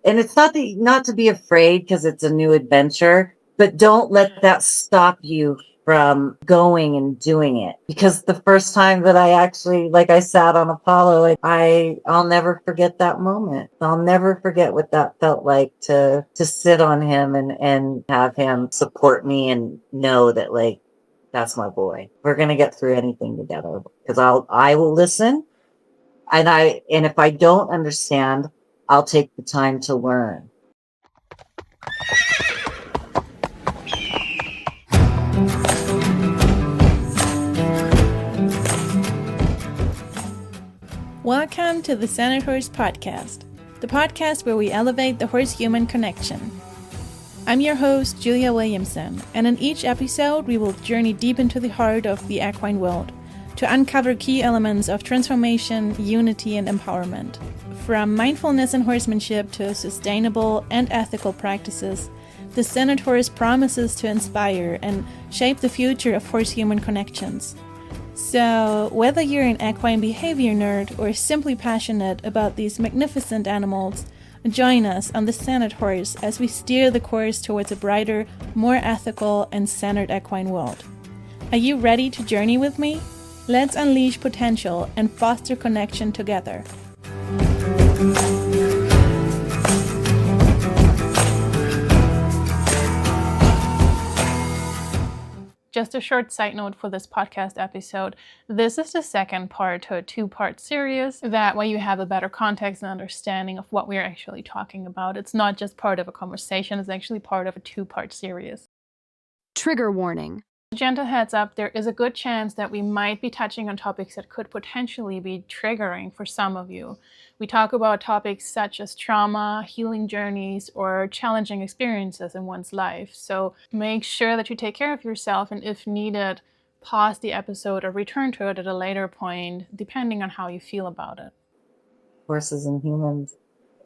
And it's not to be afraid because it's a new adventure, but don't let that stop you from going and doing it. Because the first time that I actually, like I sat on Apollo, I'll never forget that moment. I'll never forget what that felt like to sit on him and have him support me and know that like, that's my boy. We're going to get through anything together because I will listen. And if I don't understand, I'll take the time to learn. Welcome to the Senate Horse Podcast, the podcast where we elevate the horse-human connection. I'm your host, Julia Williamson, and in each episode we will journey deep into the heart of the equine world to uncover key elements of transformation, unity, and empowerment. From mindfulness and horsemanship to sustainable and ethical practices, the Senate Horse promises to inspire and shape the future of horse-human connections. So, whether you're an equine behavior nerd or simply passionate about these magnificent animals, join us on the Senate Horse as we steer the course towards a brighter, more ethical, and centered equine world. Are you ready to journey with me? Let's unleash potential and foster connection together. Just a short side note for this podcast episode. This is the second part to a two-part series. That way you have a better context and understanding of what we're actually talking about. It's not just part of a conversation, it's actually part of a two-part series. Trigger warning. Gentle heads up, there is a good chance that we might be touching on topics that could potentially be triggering for some of you. We talk about topics such as trauma, healing journeys, or challenging experiences in one's life. So make sure that you take care of yourself, and if needed, pause the episode or return to it at a later point, depending on how you feel about it. Horses and humans.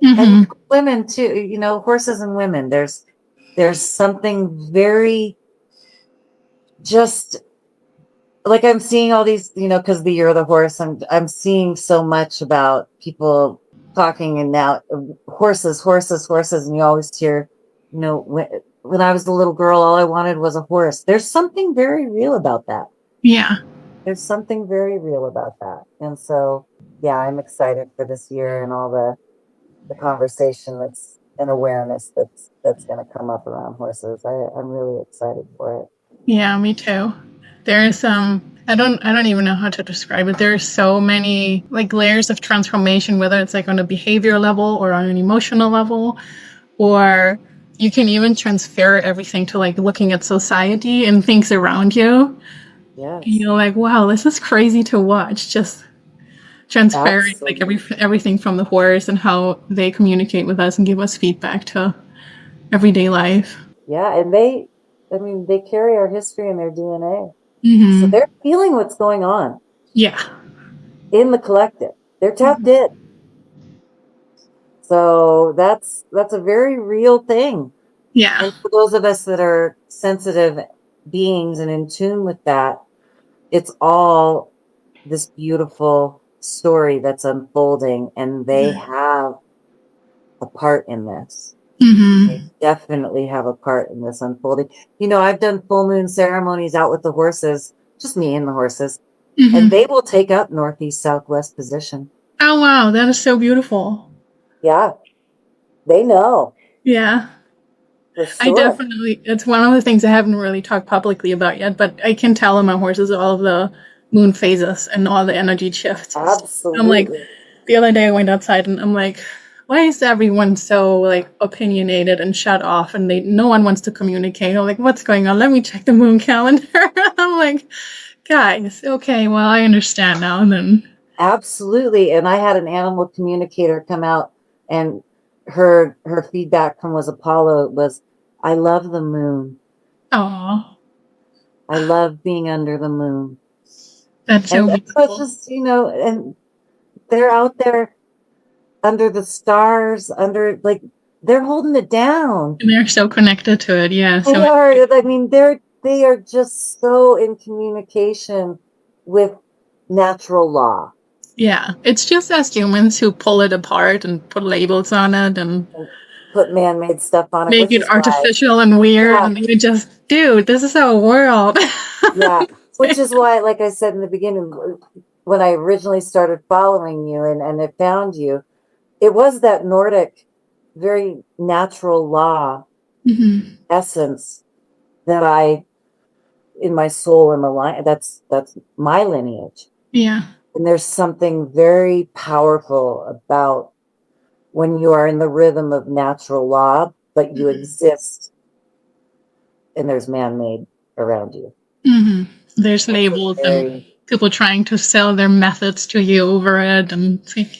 And women too, you know, horses and women. There's something very just like I'm seeing all these, you know, because the year of the horse, I'm seeing so much about people talking and now horses, and you always hear, you know, when I was a little girl, all I wanted was a horse. There's something very real about that. Yeah. There's something very real about that. And so, yeah, I'm excited for this year and all the conversation that's and awareness that's going to come up around horses. I'm really excited for it. Yeah, me too. There's I don't even know how to describe it. There's so many like layers of transformation, whether it's like on a behavior level or on an emotional level, or you can even transfer everything to like looking at society and things around you. Yeah. You're like, wow, this is crazy to watch. Just transferring like everything from the horse and how they communicate with us and give us feedback to everyday life. Yeah, and they carry our history in their DNA. So they're feeling what's going on. Yeah. In the collective. They're tapped in. So that's a very real thing. Yeah. And for those of us that are sensitive beings and in tune with that, it's all this beautiful story that's unfolding, and they have a part in this. They definitely have a part in this unfolding. You know, I've done full moon ceremonies out with the horses, just me and the horses, and they will take up northeast, southwest position. Oh, wow. That is so beautiful. Yeah. They know. Yeah. For sure. I definitely, it's one of the things I haven't really talked publicly about yet, but I can tell in my horses all of the moon phases and all the energy shifts. Absolutely. I'm like, the other day I went outside and I'm like, why is everyone so like opinionated and shut off and no one wants to communicate? I'm like, what's going on? Let me check the moon calendar. I'm like, guys, okay, well, I understand now. And then absolutely. And I had an animal communicator come out, and her feedback from Apollo was, I love the moon. Oh, I love being under the moon. That's so beautiful. It's just, you know, and they're out there under the stars, they're holding it down. And they're so connected to it, yeah. They are. I mean, they are just so in communication with natural law. Yeah, it's just us humans who pull it apart and put labels on it and put man-made stuff on it, Make which it is why, artificial and weird, yeah, and you just, dude, this is our world. yeah, which is why, like I said in the beginning, when I originally started following you and I found you, it was that Nordic, very natural law Hmm. essence that I, in my soul, am aligned. That's my lineage. Yeah. And there's something very powerful about when you are in the rhythm of natural law, but you Hmm. exist and there's man-made around you. Hmm. There's It's a labels and very, people trying to sell their methods to you over it, and it's like,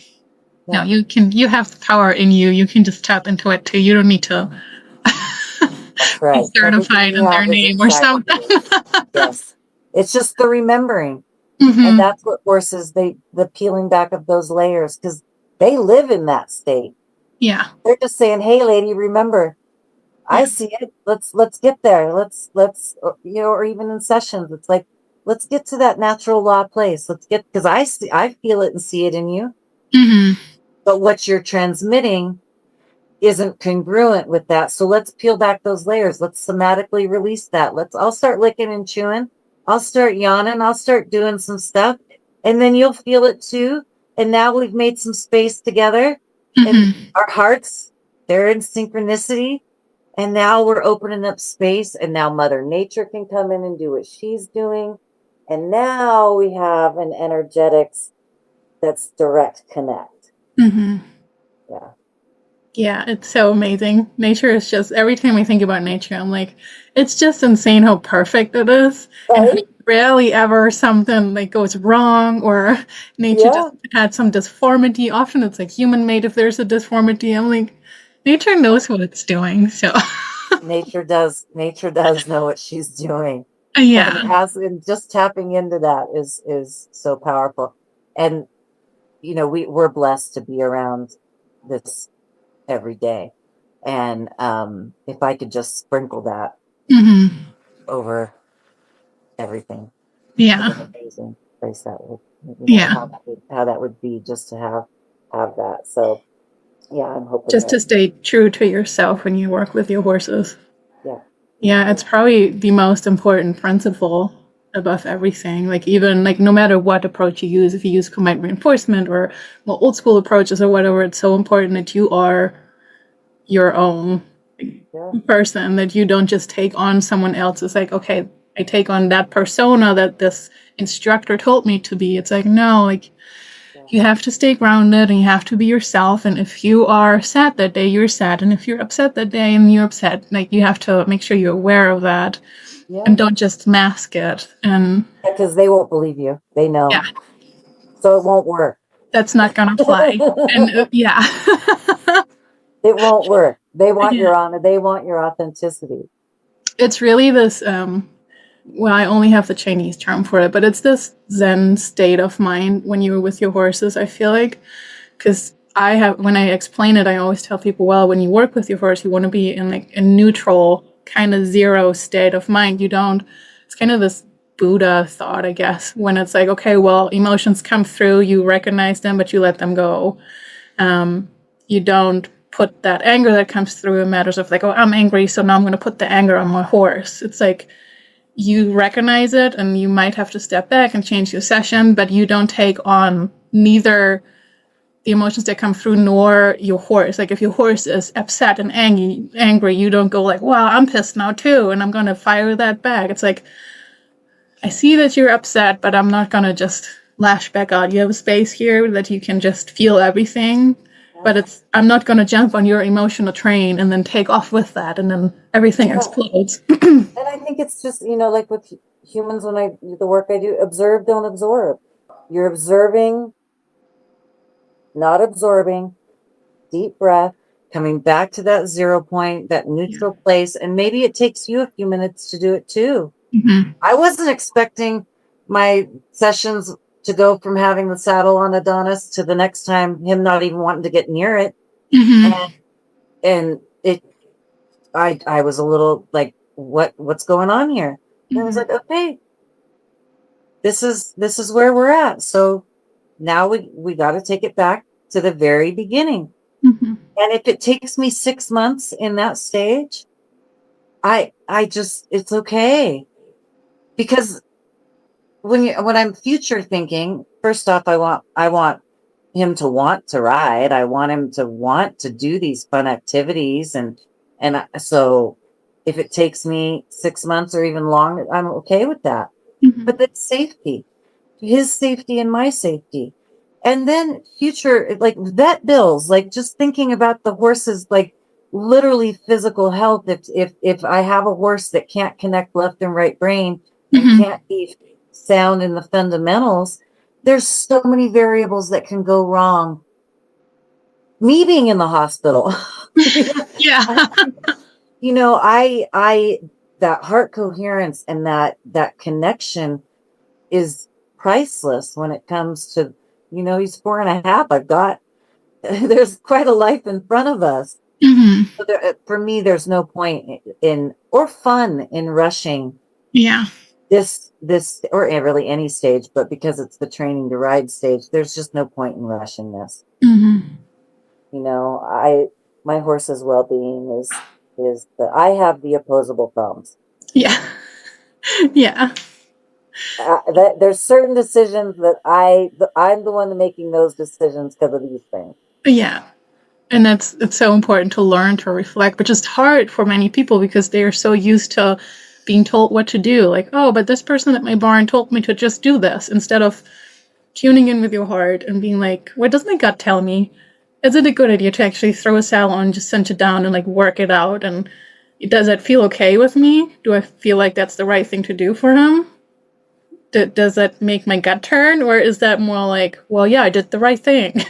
no, yeah, you have the power in you. You can just tap into it too. You don't need to that's be right. Everything certified you in their have is name or inside of something. you. Yes. It's just the remembering. And Hmm. that's what forces the peeling back of those layers because they live in that state. Yeah. They're just saying, "Hey, lady, remember, I Yeah. see it. Let's get there. Let's you know, or even in sessions, it's like, let's get to that natural law place. Let's get because I feel it and see it in you. Hmm. But what you're transmitting isn't congruent with that. So let's peel back those layers. Let's somatically release that. I'll start licking and chewing. I'll start yawning. I'll start doing some stuff. And then you'll feel it too. And now we've made some space together and Hmm. our hearts, they're in synchronicity. And now we're opening up space. And now Mother Nature can come in and do what she's doing. And now we have an energetics that's direct connect. Hmm. Yeah. Yeah, it's so amazing. Nature is just every time I think about nature, I'm like, it's just insane how perfect it is, and how Right? rarely ever something like goes wrong or nature just Yeah. had some disformity. Often it's like human made if there's a disformity. I'm like, nature knows what it's doing. So Nature does know what she's doing. And yeah, just tapping into that is so powerful. And you know, we're blessed to be around this every day. And if I could just sprinkle that hmm, over everything, what yeah, an amazing place that would, you know, yeah. how that would be just to have that. So yeah, I'm hoping Just that, to stay true to yourself when you work with your horses. yeah. Yeah, it's probably the most important principle above everything. Like even like no matter what approach you use, if you use combined reinforcement or more old school approaches or whatever, it's so important that you are your own Yeah. person, that you don't just take on someone else's like, okay, I take on that persona that this instructor told me to be. It's like, no, like Yeah. you have to stay grounded and you have to be yourself. And if you are sad that day, you're sad. And if you're upset that day and you're upset, like you have to make sure you're aware of that Yeah. and don't just mask it. And Because they won't believe you. They yeah, know. So it won't work. that's not gonna fly. And yeah, It won't work. They want yeah, your honor. They want your authenticity. it's really this. Well, I only have the Chinese term for it, but it's this Zen state of mind when you're with your horses. I feel like because I have when I explain it, I always tell people, well, when you work with your horse, you want to be in like a neutral kind of zero state of mind. You don't. It's kind of this Buddha thought, I guess, when it's like, okay, well, emotions come through, you recognize them, but you let them go. You don't put that anger that comes through in matters of like, oh, I'm angry, so now I'm going to put the anger on my horse. It's like you recognize it and you might have to step back and change your session, but you don't take on neither the emotions that come through nor your horse. Like if your horse is upset and angry, you don't go like, wow, I'm pissed now too, and I'm going to fire that back. It's like, I see that you're upset, but I'm not going to just lash back out. You have a space here that you can just feel everything, but I'm not going to jump on your emotional train and then take off with that and then everything Yeah. explodes. And I think it's just, you know, like with humans, when I do the work I do, observe, don't absorb. You're observing, not absorbing, deep breath, coming back to that 0 point, that Yeah. neutral place. And maybe it takes you a few minutes to do it too. Mm-hmm. I wasn't expecting my sessions to go from having the saddle on Adonis to the next time him not even wanting to get near it. Mm-hmm. And I was a little like, what's going on here? And I was Mm-hmm. like, okay, this is where we're at. So now we got to take it back to the very beginning. Mm-hmm. And if it takes me 6 months in that stage, I just, it's okay. Because when I'm future thinking, first off, I want him to want to ride. I want him to want to do these fun activities. So if it takes me 6 months or even longer, I'm okay with that. Mhm. But that's safety, his safety and my safety. And then future, like vet bills, like just thinking about the horses, like literally physical health. If I have a horse that can't connect left and right brain and Mhm. can't be sound in the fundamentals, there's so many variables that can go wrong. Me being in the hospital, Yeah. I that heart coherence and that connection is priceless when it comes to, he's 4.5. I've got, there's quite a life in front of us. Mhm. So for me, there's no point or fun in rushing Yeah. this, or really any stage, but because it's the training to ride stage, there's just no point in rushing this. Mhm. My horse's well-being is that I have the opposable thumbs. Yeah. Yeah. That there's certain decisions that I'm the one making those decisions because of these things. Yeah. And it's so important to learn to reflect, but just hard for many people because they are so used to being told what to do. Like, oh, but this person at my barn told me to just do this, instead of tuning in with your heart and being like, what does my gut tell me? Is it a good idea to actually throw a saddle on, just send it down and like work it out? And does it feel okay with me? Do I feel like that's the right thing to do for him? Does that make my gut turn, or is that more like, well, yeah, I did the right thing?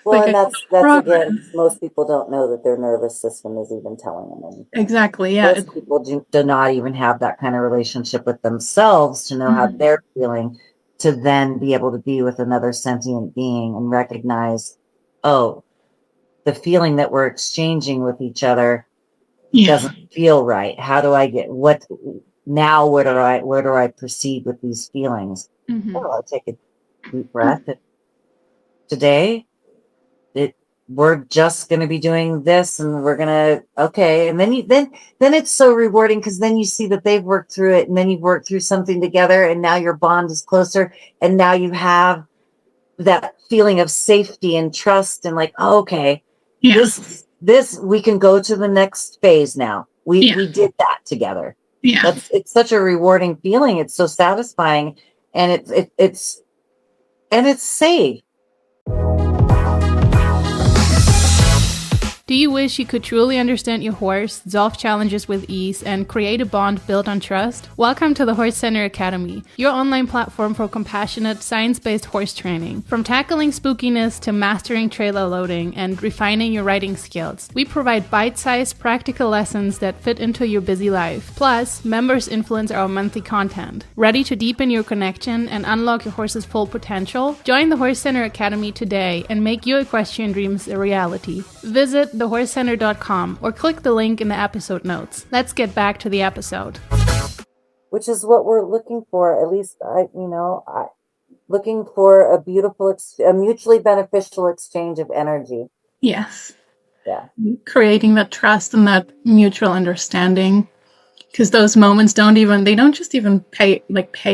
Well, Like and I that's progress. again, most people don't know that their nervous system is even telling them anything. Exactly. Yeah. Most people do not even have that kind of relationship with themselves to know how Mhm. they're feeling, to then be able to be with another sentient being and recognize, oh, the feeling that we're exchanging with each other Yeah. doesn't feel right. How do I get what now? Where do I proceed with these feelings? Mhm. Oh, I'll take a deep breath. Today, it we're just going to be doing this, and we're going to okay. And then it's so rewarding because then you see that they've worked through it, and then you've worked through something together, and now your bond is closer, and now you have that feeling of safety and trust, and like, oh, okay, Yeah. this we can go to the next phase now. Yeah. We did that together. Yeah. It's such a rewarding feeling. It's so satisfying, and it's safe. Do you wish you could truly understand your horse, solve challenges with ease, and create a bond built on trust? Welcome to the Horse Center Academy, your online platform for compassionate, science-based horse training. From tackling spookiness to mastering trailer loading and refining your riding skills, we provide bite-sized, practical lessons that fit into your busy life. Plus, members influence our monthly content. Ready to deepen your connection and unlock your horse's full potential? Join the Horse Center Academy today and make your equestrian dreams a reality. Visit thehorsecenter.com or click the link in the episode notes. Let's get back to the episode. Which is what we're looking for. At least looking for a mutually beneficial exchange of energy. Yes. Yeah. Creating that trust and that mutual understanding. Because those moments they don't just even pay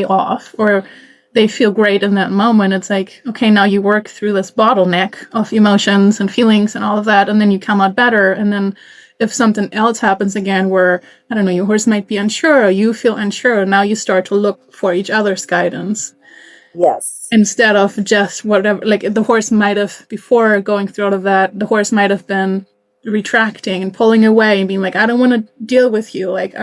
off, or they feel great in that moment. It's like, okay, now you work through this bottleneck of emotions and feelings and all of that, and then you come out better. And then if something else happens again where, I don't know, your horse might be unsure or you feel unsure, now you start to look for each other's guidance. Yes. Instead of just whatever, like the horse might have, before going through all of that, the horse might have been retracting and pulling away and being like, I don't want to deal with you. Like,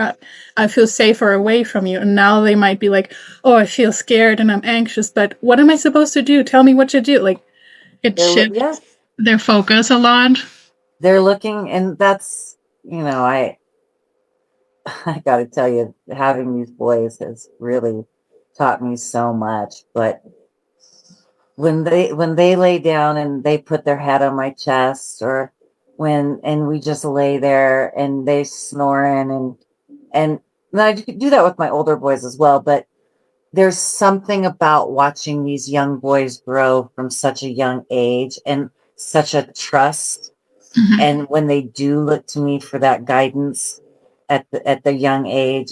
I feel safer away from you. And now they might be like, oh, I feel scared and I'm anxious, but what am I supposed to do? Tell me what to do. Like, it shifts their focus a lot. They're looking, and that's, I got to tell you, having these boys has really taught me so much. But when they lay down and they put their head on my chest, and we just lay there and they snoring, and I do that with my older boys as well. But there's something about watching these young boys grow from such a young age, and such a trust. And when they do look to me for that guidance at the young age,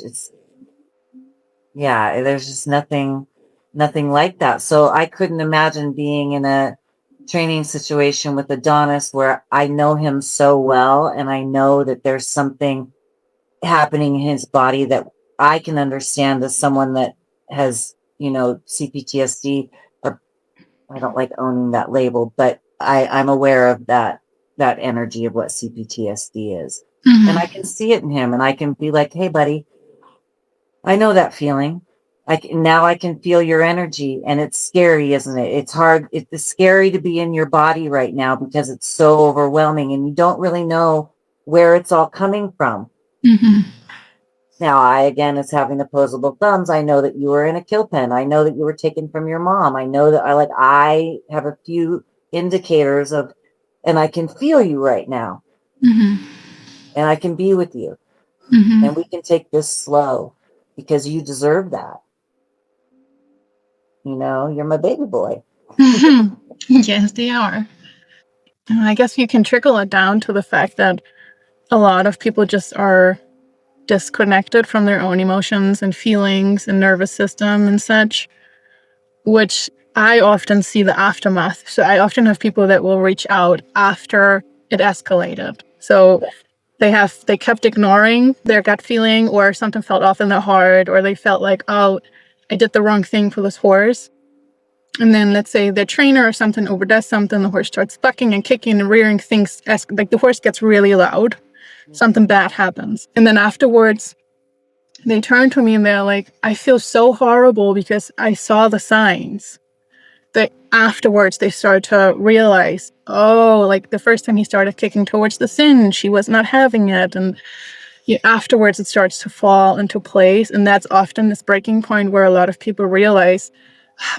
there's just nothing like that. So I couldn't imagine being in a training situation with Adonis where I know him so well and I know that there's something happening in his body that I can understand as someone that has, CPTSD, or I don't like owning that label, but I'm aware of that energy of what CPTSD is. And I can see it in him and I can be like, hey, buddy, I know that feeling. Now I can feel your energy, and it's scary, isn't it? It's hard. It's scary to be in your body right now because it's so overwhelming and you don't really know where it's all coming from. Now, I, again, as having opposable thumbs, I know that you were in a kill pen. I know that you were taken from your mom. I know that I have a few indicators of, and I can feel you right now. And I can be with you. And we can take this slow because you deserve that. You're my baby boy. Yes, they are. And I guess you can trickle it down to the fact that a lot of people just are disconnected from their own emotions and feelings and nervous system and such, which I often see the aftermath. So I often have people that will reach out after it escalated. So they kept ignoring their gut feeling, or something felt off in their heart, or they felt like, oh, I did the wrong thing for this horse. And then let's say the trainer or something overdoes something, the horse starts bucking and kicking and rearing, things like the horse gets really loud, something bad happens. And then afterwards, they turn to me and they're like, I feel so horrible because I saw the signs. That afterwards they start to realize, oh, like the first time he started kicking towards the sin, she was not having it. And afterwards it starts to fall into place. And that's often this breaking point where a lot of people realize,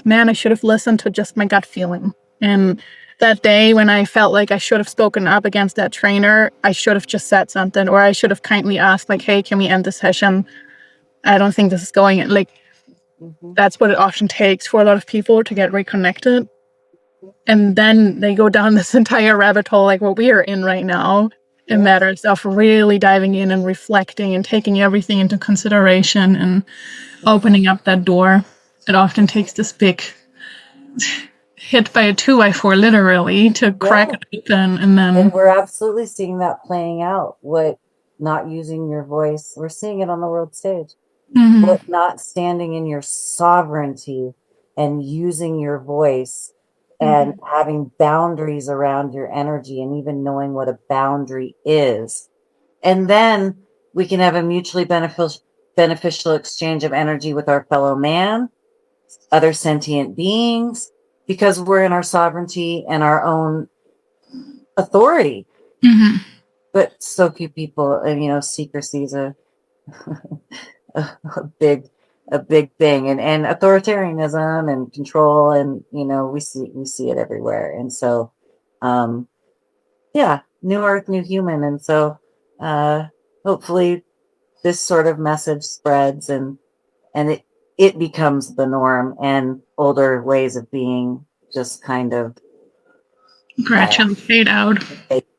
man, I should have listened to just my gut feeling. And that day when I felt like I should have spoken up against that trainer, I should have just said something, or I should have kindly asked, like, hey, can we end the session? I don't think this is going in. Like, that's what it often takes for a lot of people to get reconnected. And then they go down this entire rabbit hole, like what we are in right now, in matters of really diving in and reflecting and taking everything into consideration and opening up that door. It often takes this big hit by a 2x4, literally, to crack it open. And we're absolutely seeing that playing out. What not using your voice, we're seeing it on the world stage. What not standing in your sovereignty and using your voice and having boundaries around your energy and even knowing what a boundary is. And then we can have a mutually beneficial exchange of energy with our fellow man, other sentient beings, because we're in our sovereignty and our own authority. But so few people, and secrecy is a big thing, and authoritarianism and control, and we see it everywhere. And so new earth, new human. And so hopefully this sort of message spreads and it becomes the norm, and older ways of being just kind of gradually fade out.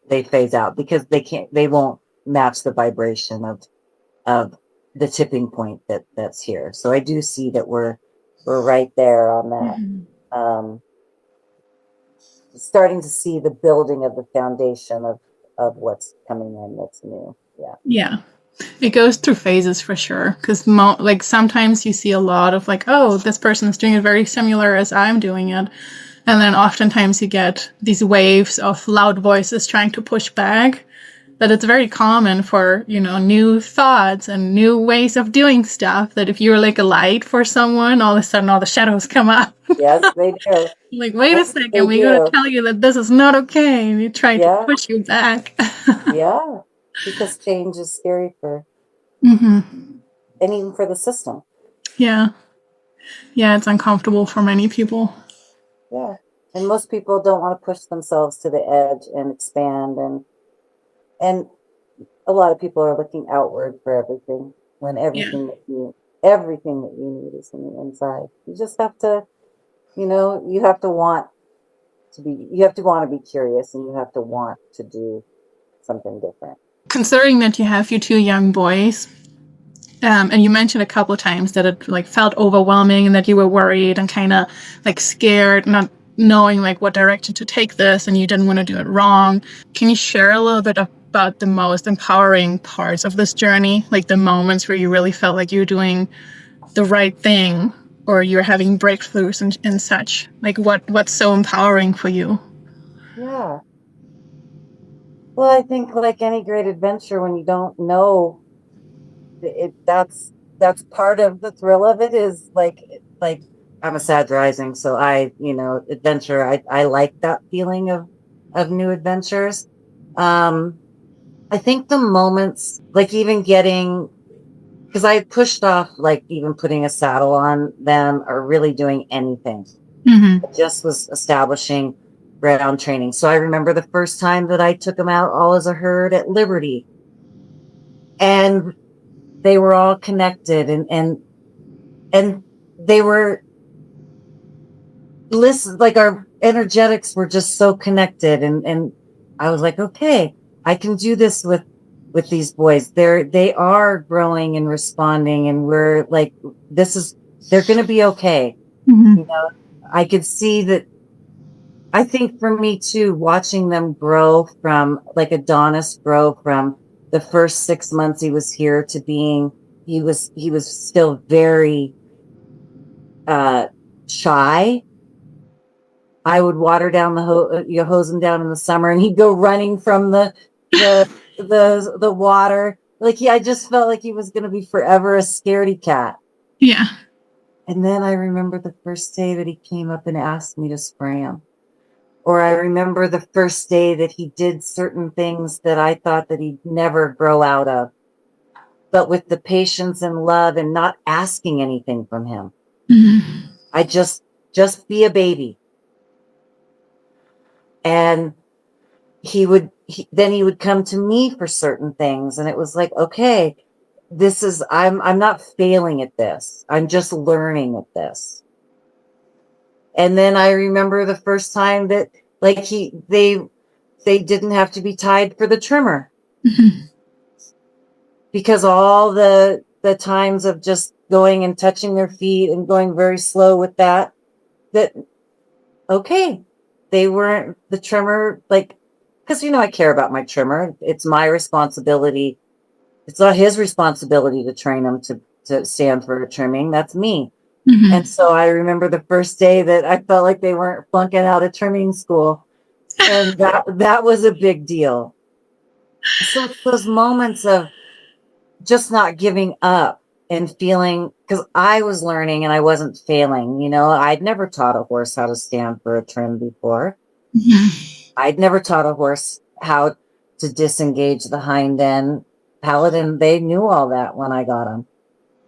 They phase out because they won't match the vibration of the tipping point that's here. So I do see that we're right there on that. Starting to see the building of the foundation of what's coming in that's new. Yeah. It goes through phases for sure. Because like sometimes you see a lot of like, oh, this person is doing it very similar as I'm doing it. And then oftentimes you get these waves of loud voices trying to push back. That it's very common for, new thoughts and new ways of doing stuff, that if you're like a light for someone, all of a sudden all the shadows come up. Yes, they do. Like, wait a second, we gotta tell you that this is not okay. And you try to push you back. Yeah, because change is scary and even for the system. Yeah, it's uncomfortable for many people. Yeah, and most people don't want to push themselves to the edge and expand, and a lot of people are looking outward for everything when everything that you need is in the inside. You just have to, you have to want you have to want to be curious, and you have to want to do something different. Considering that you have your two young boys, and you mentioned a couple of times that it like felt overwhelming and that you were worried and kind of like scared, not knowing like what direction to take this, and you didn't want to do it wrong. Can you share a little bit about the most empowering parts of this journey, like the moments where you really felt like you were doing the right thing or you're having breakthroughs and such? Like what's so empowering for you? Yeah. Well, I think like any great adventure, when you don't know that's part of the thrill of it, is like I'm a Sag rising, so adventure. I like that feeling of new adventures. I think the moments, like even getting, because I pushed off like even putting a saddle on them or really doing anything. Mm-hmm. I just was establishing ground training. So I remember the first time that I took them out all as a herd at Liberty, and they were all connected, and they were listen, like our energetics were just so connected, and I was like, okay, I can do this with these boys. They are growing and responding, and we're like, they're going to be okay. Mm-hmm. You know, I could see that. I think for me too, watching them grow from like Adonis grow from the first 6 months he was here to being, he was still very shy. I would water down hose him down in the summer, and he'd go running from the water. Like I just felt like he was going to be forever a scaredy cat. Yeah. And then I remember the first day that he came up and asked me to spray him. Or I remember the first day that he did certain things that I thought that he'd never grow out of, but with the patience and love and not asking anything from him. Mm-hmm. I just be a baby. And then he would come to me for certain things. And it was like, okay, I'm not failing at this. I'm just learning at this. And then I remember the first time that like they didn't have to be tied for the trimmer. Mm-hmm. Because all the times of just going and touching their feet and going very slow with that okay, they weren't the trimmer, like, because I care about my trimmer. It's my responsibility. It's not his responsibility to train him to stand for a trimming. That's me. Mm-hmm. And so I remember the first day that I felt like they weren't flunking out of trimming school, and that was a big deal. So it's those moments of just not giving up and feeling, because I was learning and I wasn't failing. I'd never taught a horse how to stand for a trim before. Mm-hmm. I'd never taught a horse how to disengage the hind end paladin. They knew all that when I got them.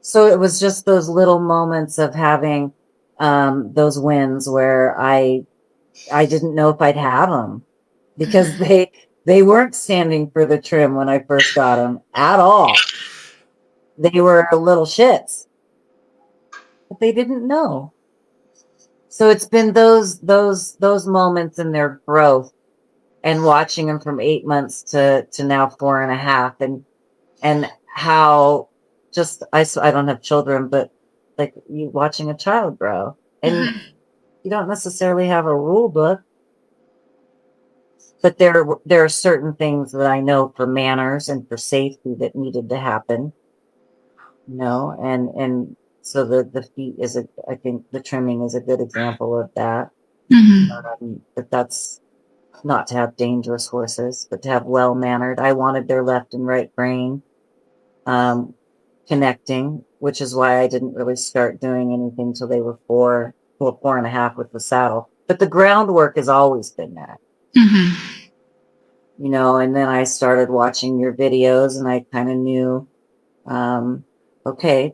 So it was just those little moments of having those wins where I didn't know if I'd have them, because they weren't standing for the trim when I first got them at all. They were little shits, but they didn't know. So it's been those moments in their growth, and watching them from 8 months to now 4.5, and how just I don't have children, but like you watching a child grow, and you don't necessarily have a rule book, but there are certain things that I know for manners and for safety that needed to happen. And so the feet I think the trimming is a good example of that. Mm-hmm. But that's not to have dangerous horses, but to have well-mannered. I wanted their left and right brain connecting, which is why I didn't really start doing anything till they were 4.5 with the saddle. But the groundwork has always been that. Mm-hmm. And then I started watching your videos, and I kind of knew, okay,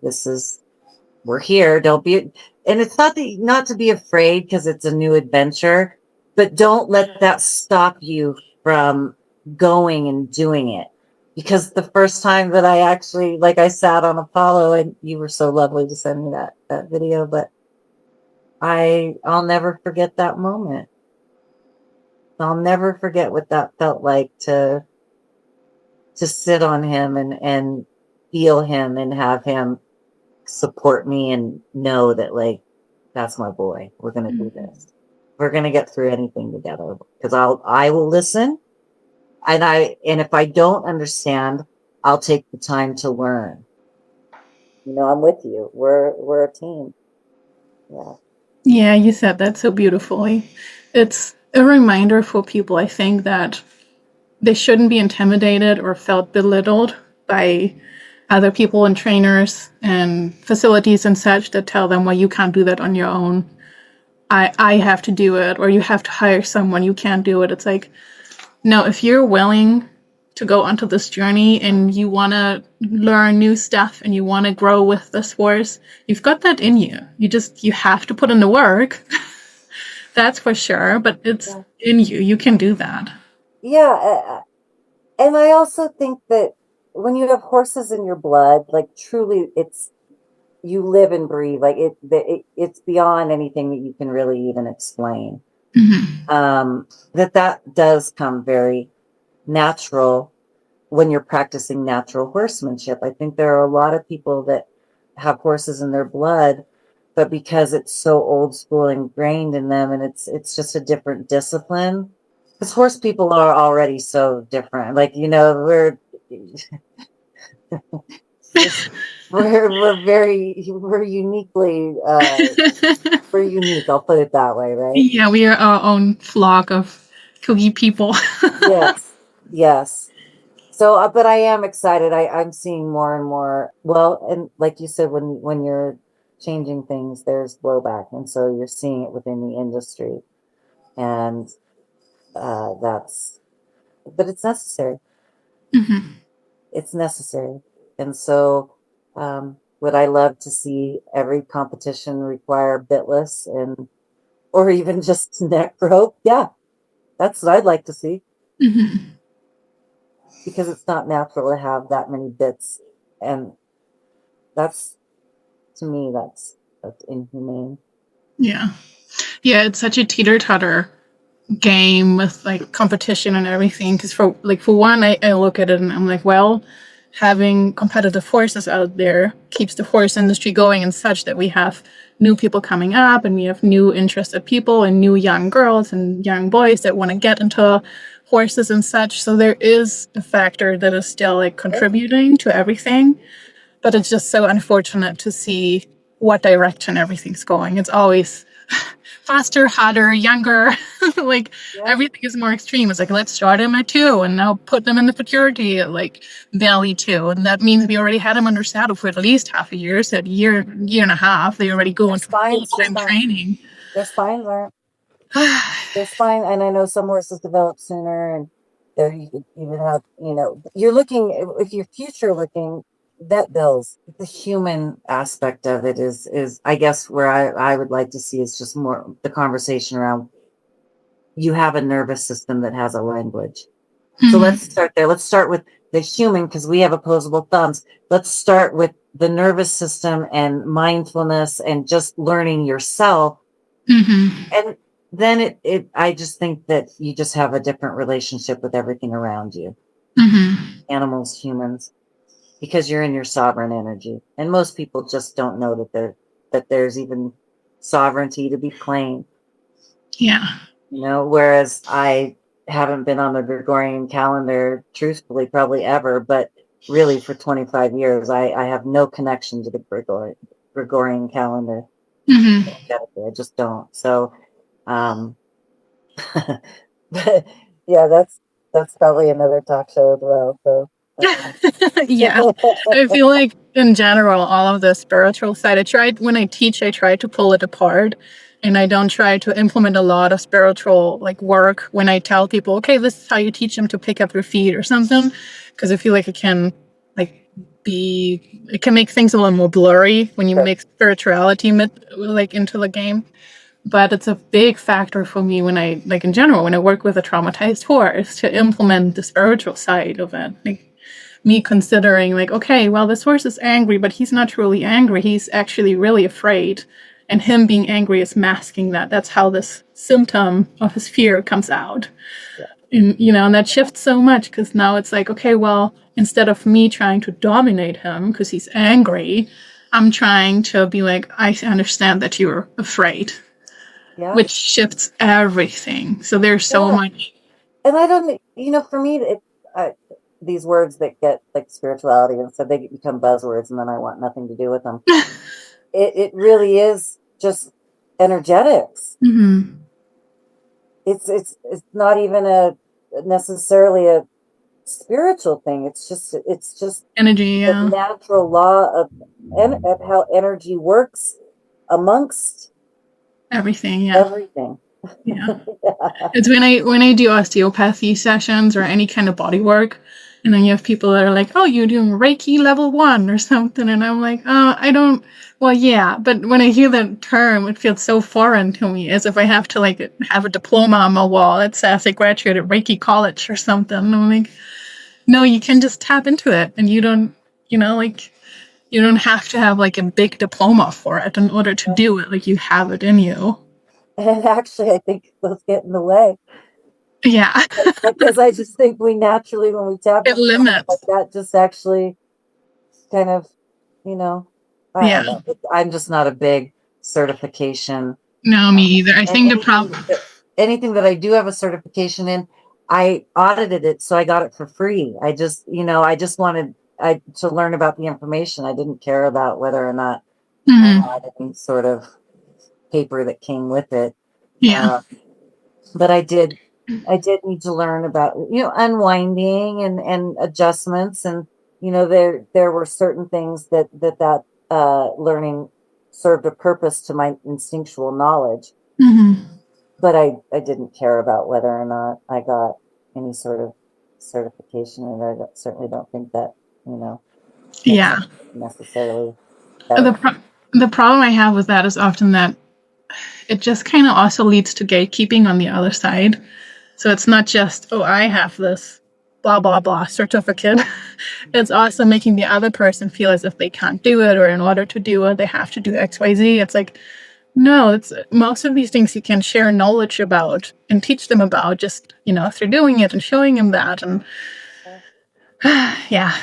we're here. Don't be, and it's not to be afraid because it's a new adventure, but don't let that stop you from going and doing it. Because the first time that I actually, like I sat on Apollo, and you were so lovely to send me that video, but I'll never forget that moment. I'll never forget what that felt like to sit on him and feel him and have him support me and know that, like, that's my boy. We're going to do this. We're going to get through anything together, because I will listen. And if I don't understand, I'll take the time to learn. I'm with you. We're a team. Yeah. Yeah, you said that so beautifully. It's a reminder for people, I think, that they shouldn't be intimidated or felt belittled by other people and trainers and facilities and such that tell them, well, you can't do that on your own. I have to do it, or you have to hire someone, you can't do it. It's like, no, if you're willing to go onto this journey and you want to learn new stuff and you want to grow with this horse, you've got that in you. You have to put in the work. That's for sure, but it's in you. You can do that. Yeah. And I also think that when you have horses in your blood, like, truly, you live and breathe. Like, it's beyond anything that you can really even explain. That does come very natural when you're practicing natural horsemanship. I think there are a lot of people that have horses in their blood, but because it's so old school ingrained in them, and it's just a different discipline. Because horse people are already so different. Like, we're we're uniquely we're unique. I'll put it that way, right? Yeah, we are our own flock of cookie people. Yes. So, but I am excited. I'm seeing more and more. Well, and like you said, when you're changing things, there's blowback, and so you're seeing it within the industry, and but it's necessary. It's necessary. And so, would I love to see every competition require bitless or even just neck rope? Yeah, that's what I'd like to see. Because it's not natural to have that many bits, and to me, that's inhumane. Yeah, it's such a teeter-totter game with, like, competition and everything. Because for one, I look at it and I'm like, well, having competitive horses out there keeps the horse industry going, and such that we have new people coming up, and we have new interested people and new young girls and young boys that want to get into horses and such. So there is a factor that is still, like, contributing to everything, but it's just so unfortunate to see what direction everything's going. It's always faster, harder, younger. Like, everything is more extreme. It's like, let's start them at 2 and now put them in the futurity at, like, Valley 2. And that means we already had them under saddle for at least half a year. So a year and a half, they already go into full-time training. Their spines aren't. Their spine, and I know some horses develop sooner, and there you could even have, you're looking, if you're future looking, vet bills. The human aspect of it is I guess where I would like to see is just more the conversation around, you have a nervous system that has a language. So let's start there. Let's start with the human, because we have opposable thumbs. Let's start with the nervous system and mindfulness and just learning yourself. And then I just think that you just have a different relationship with everything around you. Animals, humans, because you're in your sovereign energy. And most people just don't know that there's even sovereignty to be claimed. Yeah. Whereas I haven't been on the Gregorian calendar, truthfully, probably ever, but really for 25 years, I have no connection to the Gregorian calendar. I just don't. So, but yeah, that's probably another talk show as well. So. Yeah, I feel like in general, all of the spiritual side, when I teach, I try to pull it apart, and I don't try to implement a lot of spiritual, like, work when I tell people, okay, this is how you teach them to pick up their feet or something, because I feel like it can, like, it can make things a little more blurry when you make spirituality into the game. But it's a big factor for me when I, like, in general, when I work with a traumatized horse, to implement the spiritual side of it. Like, me considering, like, okay, well, this horse is angry, but he's not truly angry. He's actually really afraid. And him being angry is masking that. That's how this symptom of his fear comes out. And, and that shifts so much because now it's like, okay, well, instead of me trying to dominate him because he's angry, I'm trying to be like, I understand that you're afraid, which shifts everything. So there's so much. And I don't, for me, these words that get like spirituality and so they become buzzwords and then I want nothing to do with them. It really is just energetics. Mm-hmm. It's not even necessarily a spiritual thing. It's just Energy, the natural law of how energy works amongst everything. Everything. Yeah. It's when I do osteopathy sessions or any kind of body work, and then you have people that are like, "Oh, you're doing Reiki level 1 or something," and I'm like, "Oh, I don't." Well, yeah, but when I hear that term, it feels so foreign to me, as if I have to like have a diploma on my wall that says I graduated Reiki college or something. And I'm like, no, you can just tap into it, and you don't, you don't have to have like a big diploma for it in order to do it. Like you have it in you. And actually, I think those get in the way. Yeah. Because I just think we naturally, when we tap it limits. like that, just actually kind of, I'm just not a big certification. No, me either. I think the problem. Anything that I do have a certification in, I audited it, so I got it for free. I just wanted to learn about the information. I didn't care about whether or not I had any sort of paper that came with it. Yeah. But I did need to learn about, unwinding and adjustments. And, there were certain things that learning served a purpose to my instinctual knowledge. Mm-hmm. But I didn't care about whether or not I got any sort of certification. And I certainly don't think that, yeah, necessarily. The problem I have with that is often that it just kind of also leads to gatekeeping on the other side. So it's not just, oh, I have this blah, blah, blah certificate. It's also making the other person feel as if they can't do it, or in order to do it, they have to do X, Y, Z. It's like, no, it's most of these things you can share knowledge about and teach them about just, through doing it and showing them that. And yeah,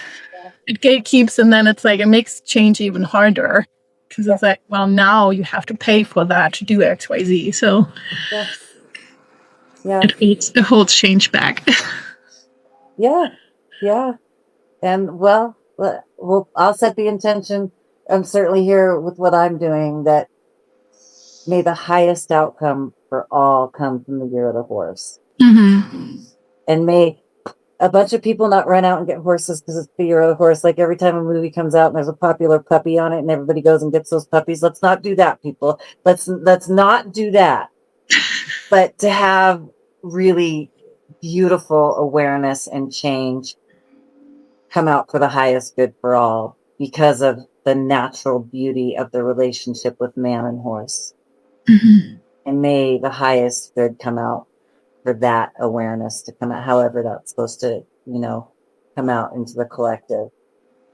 it gatekeeps, and then it's like, it makes change even harder. Because it's like, well, now you have to pay for that to do X, Y, Z. So it holds change back. Yeah. And well, I'll set the intention. I'm certainly here with what I'm doing, that may the highest outcome for all come from the year of the horse. Mm-hmm. And may a bunch of people not run out and get horses because it's the year of the horse. Like every time a movie comes out and there's a popular puppy on it and everybody goes and gets those puppies. Let's not do that, people. Let's not do that. But to have really beautiful awareness and change come out for the highest good for all, because of the natural beauty of the relationship with man and horse. Mm-hmm. And may the highest good come out for that awareness to come out, however that's supposed to, come out into the collective.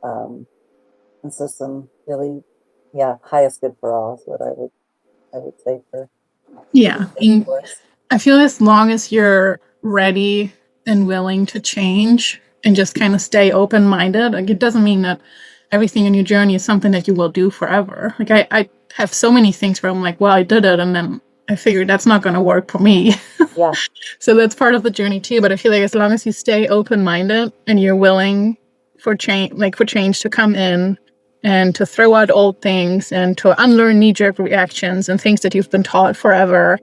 And so some really, highest good for all is what I would say for. Yeah. I feel as long as you're ready and willing to change and just kind of stay open-minded, like it doesn't mean that everything in your journey is something that you will do forever. Like I have so many things where I'm like, well, I did it, and then I figured that's not going to work for me. Yeah. So that's part of the journey too. But I feel like as long as you stay open-minded and you're willing for change to come in and to throw out old things and to unlearn knee-jerk reactions and things that you've been taught forever,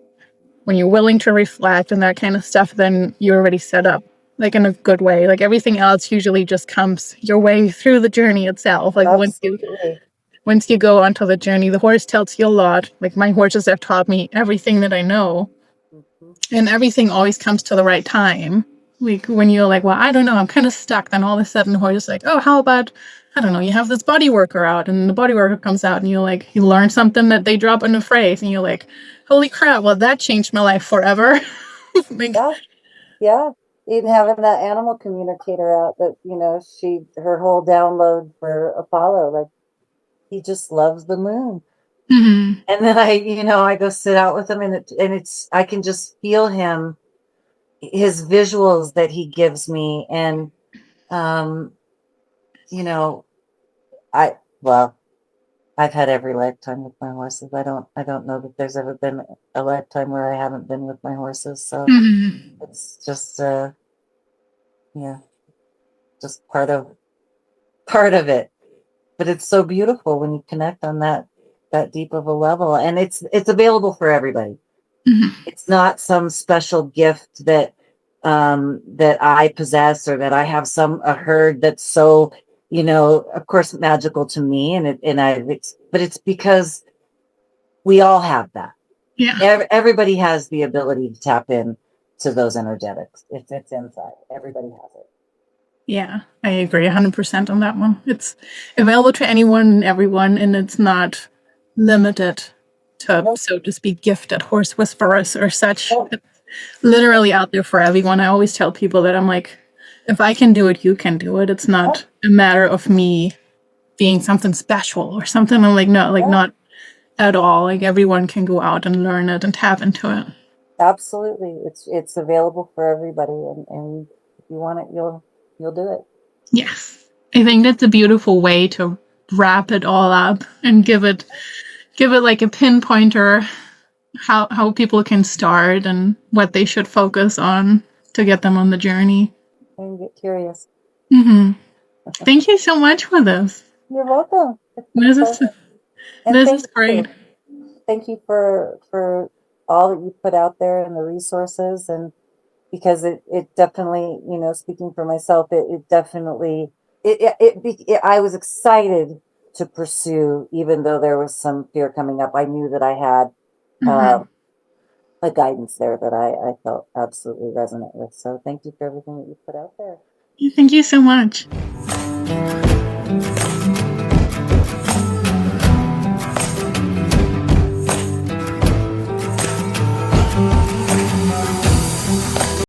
when you're willing to reflect and that kind of stuff, then you're already set up, like in a good way. Like everything else usually just comes your way through the journey itself. Like once you go onto the journey, the horse tells you a lot. Like my horses have taught me everything that I know. Mm-hmm. And everything always comes to the right time. Like when you're like, well, I don't know, I'm kind of stuck. Then all of a sudden the horse is like, oh, how about, I don't know, you have this body worker out, and the body worker comes out and you're like, you learn something that they drop in a phrase and you're like, holy crap, well, that changed my life forever. Yeah. Even having that animal communicator out that, her whole download for Apollo, like he just loves the moon. Mhm. And then I go sit out with him, and I can just feel him, his visuals that he gives me. And, you know, I, well, I've had every lifetime with my horses. I don't know that there's ever been a lifetime where I haven't been with my horses. So Mhm. it's just, yeah, just part of it. But it's so beautiful when you connect on that deep of a level, and it's available for everybody. Mhm. It's not some special gift that I possess, or that I have a herd that's so, of course, magical to me. But it's because we all have that. Yeah. Everybody has the ability to tap in to those energetics. It's inside. Everybody has it. Yeah, I agree 100% on that one. It's available to anyone and everyone, and it's not limited to, Nope. so to speak, gifted horse whisperers or such. Nope. It's literally out there for everyone. I always tell people that I'm like, if I can do it, you can do it. It's not a matter of me being something special or something. I'm like, no, like not at all. Like everyone can go out and learn it and tap into it. Absolutely. It's available for everybody, and if you want it, you'll do it. Yes. I think that's a beautiful way to wrap it all up and give it like a pinpointer how people can start and what they should focus on to get them on the journey. And get curious. Hmm. Thank you so much for this. You're welcome. It's been a This is pleasure. And this thank is great. thank you for all that you put out there and the resources, and because it definitely, speaking for myself, it definitely I was excited to pursue, even though there was some fear coming up. I knew that I had Mhm. a guidance there that I felt absolutely resonant with. So thank you for everything that you put out there. Thank you so much.